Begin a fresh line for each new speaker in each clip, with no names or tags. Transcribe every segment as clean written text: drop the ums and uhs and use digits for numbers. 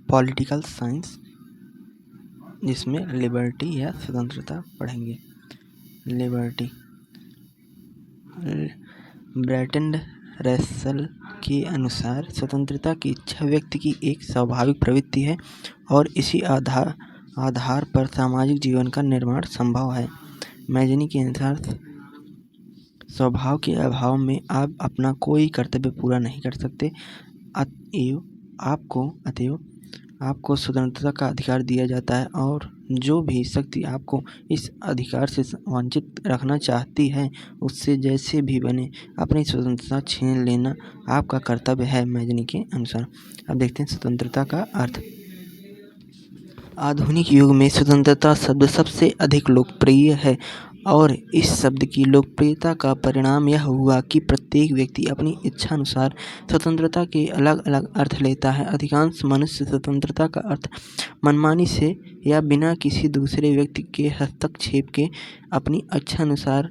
Political science, जिसमें liberty या स्वतंत्रता पढ़ेंगे। लिबर्टी, ब्रैंडन रसेल के अनुसार स्वतंत्रता की इच्छा व्यक्ति की एक स्वाभाविक प्रवृत्ति है और इसी आधार पर सामाजिक जीवन का निर्माण संभव है। मैजनी के अनुसार स्वभाव के अभाव में आप अपना कोई कर्तव्य पूरा नहीं कर सकते, अतएव आपको स्वतंत्रता का अधिकार दिया जाता है और जो भी शक्ति आपको इस अधिकार से वंचित रखना चाहती है उससे जैसे भी बने अपनी स्वतंत्रता छीन लेना आपका कर्तव्य है, मैजनी के अनुसार। अब देखते हैं स्वतंत्रता का अर्थ। आधुनिक युग में स्वतंत्रता शब्द सबसे अधिक लोकप्रिय है और इस शब्द की लोकप्रियता का परिणाम यह हुआ कि प्रत्येक व्यक्ति अपनी इच्छानुसार स्वतंत्रता के अलग अलग अर्थ लेता है। अधिकांश मनुष्य स्वतंत्रता का अर्थ मनमानी से या बिना किसी दूसरे व्यक्ति के हस्तक्षेप के अपनी इच्छानुसार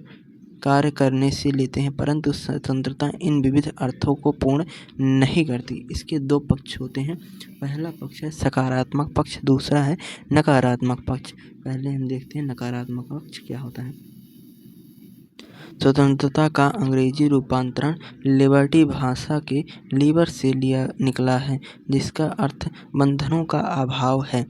कार्य करने से लेते हैं, परंतु स्वतंत्रता इन विविध अर्थों को पूर्ण नहीं करती। इसके दो पक्ष होते हैं। पहला पक्ष है सकारात्मक पक्ष, दूसरा है नकारात्मक पक्ष। पहले हम देखते हैं नकारात्मक पक्ष क्या होता है। स्वतंत्रता का अंग्रेजी रूपांतरण लिबर्टी भाषा के लीबर से निकला है, जिसका अर्थ बंधनों का अभाव है।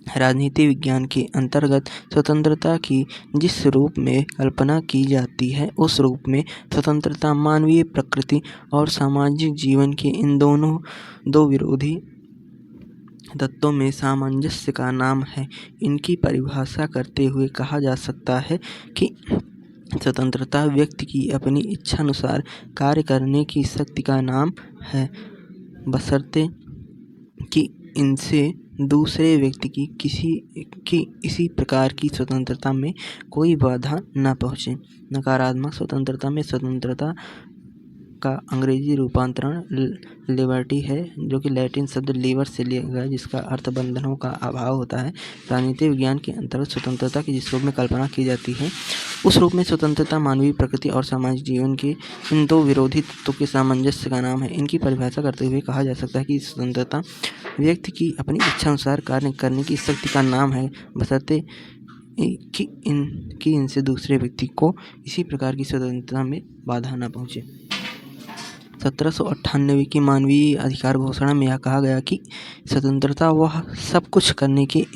राजनीति विज्ञान के अंतर्गत स्वतंत्रता की जिस रूप में कल्पना की जाती है उस रूप में स्वतंत्रता मानवीय प्रकृति और सामाजिक जीवन के इन दो विरोधी तत्वों में सामंजस्य का नाम है। इनकी परिभाषा करते हुए कहा जा सकता है कि स्वतंत्रता व्यक्ति की अपनी इच्छानुसार कार्य करने की शक्ति का नाम है, बशर्ते कि इनसे दूसरे व्यक्ति की किसी प्रकार की स्वतंत्रता में कोई बाधा न पहुँचे। नकारात्मक स्वतंत्रता में स्वतंत्रता का अंग्रेजी रूपांतरण लिबर्टी है, जो कि लैटिन शब्द लीवर से लिया गया, जिसका अर्थ बंधनों का अभाव होता है। राजनीति विज्ञान के अंतर्गत स्वतंत्रता की जिस रूप में कल्पना की जाती है उस रूप में स्वतंत्रता मानवीय प्रकृति और सामाजिक जीवन के इन दो विरोधी तत्वों के सामंजस्य का नाम है। इनकी परिभाषा करते हुए कहा जा सकता है कि स्वतंत्रता व्यक्ति की अपनी इच्छानुसार कार्य करने की शक्ति का नाम है, बशर्ते कि इनसे दूसरे व्यक्ति को इसी प्रकार की स्वतंत्रता में बाधा न पहुँचे। 1798 की मानवीय अधिकार घोषणा में यह कहा गया कि स्वतंत्रता वह सब कुछ करने की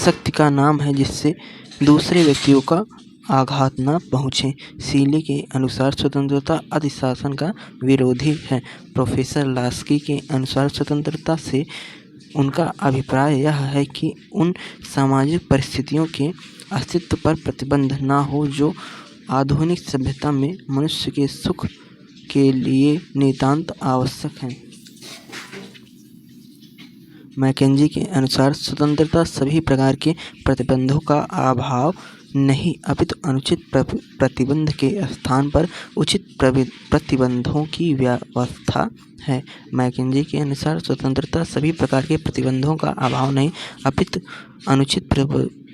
शक्ति का नाम है जिससे दूसरे व्यक्तियों का आघात न पहुँचे। सीले के अनुसार स्वतंत्रता अधिशासन का विरोधी है। प्रोफेसर लास्की के अनुसार स्वतंत्रता से उनका अभिप्राय यह है कि उन सामाजिक परिस्थितियों के अस्तित्व पर प्रतिबंध न हो जो आधुनिक सभ्यता में मनुष्य के सुख के लिए नितांत आवश्यक हैं। मैकेंजी के अनुसार स्वतंत्रता सभी प्रकार के प्रतिबंधों का अभाव नहीं अपितु अनुचित प्रतिबंध के स्थान पर उचित प्रतिबंधों की व्यवस्था है। मैकेंजी के अनुसार स्वतंत्रता सभी प्रकार के प्रतिबंधों का अभाव नहीं अपितु अनुचित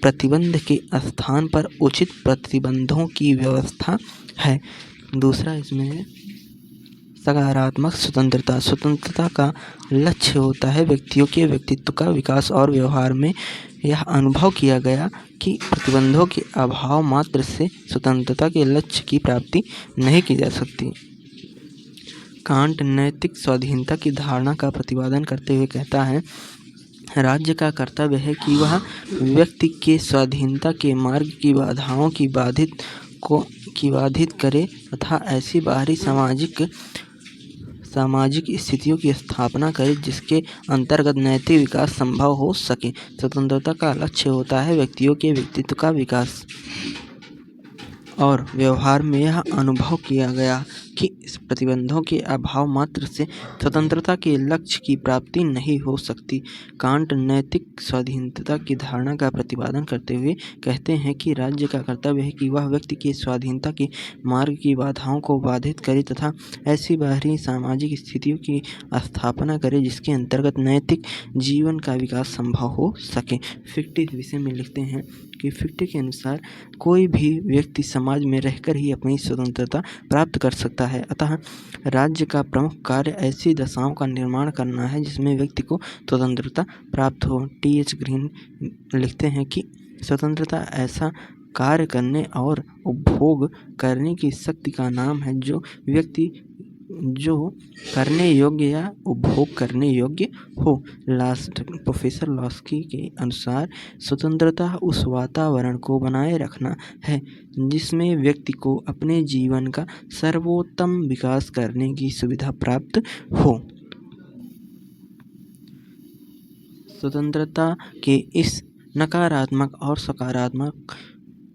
प्रतिबंध के स्थान पर उचित प्रतिबंधों की व्यवस्था है। दूसरा इसमें है सकारात्मक स्वतंत्रता। स्वतंत्रता का लक्ष्य होता है व्यक्तियों के व्यक्तित्व का विकास और व्यवहार में यह अनुभव किया गया कि प्रतिबंधों के अभाव मात्र से स्वतंत्रता के लक्ष्य की प्राप्ति नहीं की जा सकती। कांट नैतिक स्वाधीनता की धारणा का प्रतिपादन करते हुए कहता है, राज्य का कर्तव्य है कि वह व्यक्ति के स्वाधीनता के मार्ग की बाधाओं की बाधित करे तथा ऐसी बाहरी सामाजिक स्थितियों की स्थापना करे जिसके अंतर्गत नैतिक विकास संभव हो सके। स्वतंत्रता का लक्ष्य होता है व्यक्तियों के व्यक्तित्व का विकास और व्यवहार में यह अनुभव किया गया कि इस प्रतिबंधों के अभाव मात्र से स्वतंत्रता के लक्ष्य की प्राप्ति नहीं हो सकती। कांट नैतिक स्वाधीनता की धारणा का प्रतिपादन करते हुए कहते हैं कि राज्य का कर्तव्य है कि वह व्यक्ति के स्वाधीनता के मार्ग की बाधाओं को बाधित करे तथा ऐसी बाहरी सामाजिक स्थितियों की स्थापना करे जिसके अंतर्गत नैतिक जीवन का विकास संभव हो सके। फिक्टे इस विषय में लिखते हैं कि फिक्टे के अनुसार कोई भी व्यक्ति समाज में रहकर ही अपनी स्वतंत्रता प्राप्त कर सकता सकता है। अतः राज्य का प्रमुख कार्य ऐसी दशाओं का निर्माण करना है जिसमें व्यक्ति को स्वतंत्रता प्राप्त हो। टी.एच. ग्रीन लिखते हैं कि स्वतंत्रता ऐसा कार्य करने और उपभोग करने की शक्ति का नाम है जो व्यक्ति जो करने योग्य या उपभोग करने योग्य हो। प्रोफेसर लॉस्की के अनुसार स्वतंत्रता उस वातावरण को बनाए रखना है जिसमें व्यक्ति को अपने जीवन का सर्वोत्तम विकास करने की सुविधा प्राप्त हो। स्वतंत्रता के इस नकारात्मक और सकारात्मक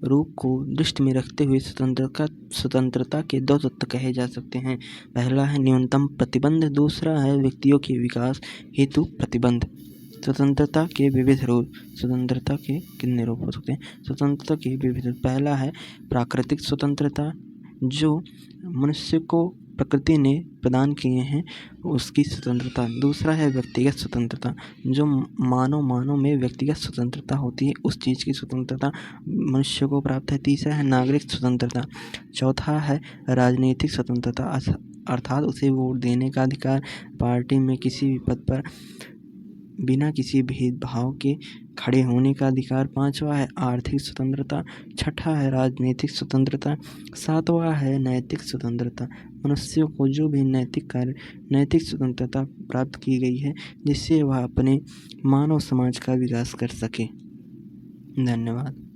रूप को दृष्टि में रखते हुए स्वतंत्रता के दो तत्व कहे जा सकते हैं। पहला है न्यूनतम प्रतिबंध, दूसरा है व्यक्तियों के विकास हेतु प्रतिबंध। स्वतंत्रता के विविध रूप। स्वतंत्रता के कितने रूप हो सकते हैं? स्वतंत्रता के विविध। पहला है प्राकृतिक स्वतंत्रता, जो मनुष्य को प्रकृति ने प्रदान किए हैं उसकी स्वतंत्रता। दूसरा है व्यक्तिगत स्वतंत्रता, जो मानव में व्यक्तिगत स्वतंत्रता होती है, उस चीज़ की स्वतंत्रता मनुष्य को प्राप्त है। तीसरा है नागरिक स्वतंत्रता। चौथा है राजनीतिक स्वतंत्रता, अर्थात उसे वोट देने का अधिकार, पार्टी में किसी भी पद पर बिना किसी भेदभाव के खड़े होने का अधिकार। पांचवा है आर्थिक स्वतंत्रता। छठा है राजनीतिक स्वतंत्रता। सातवां है नैतिक स्वतंत्रता। मनुष्यों को जो भी नैतिक स्वतंत्रता प्राप्त की गई है जिससे वह अपने मानव समाज का विकास कर सके। धन्यवाद।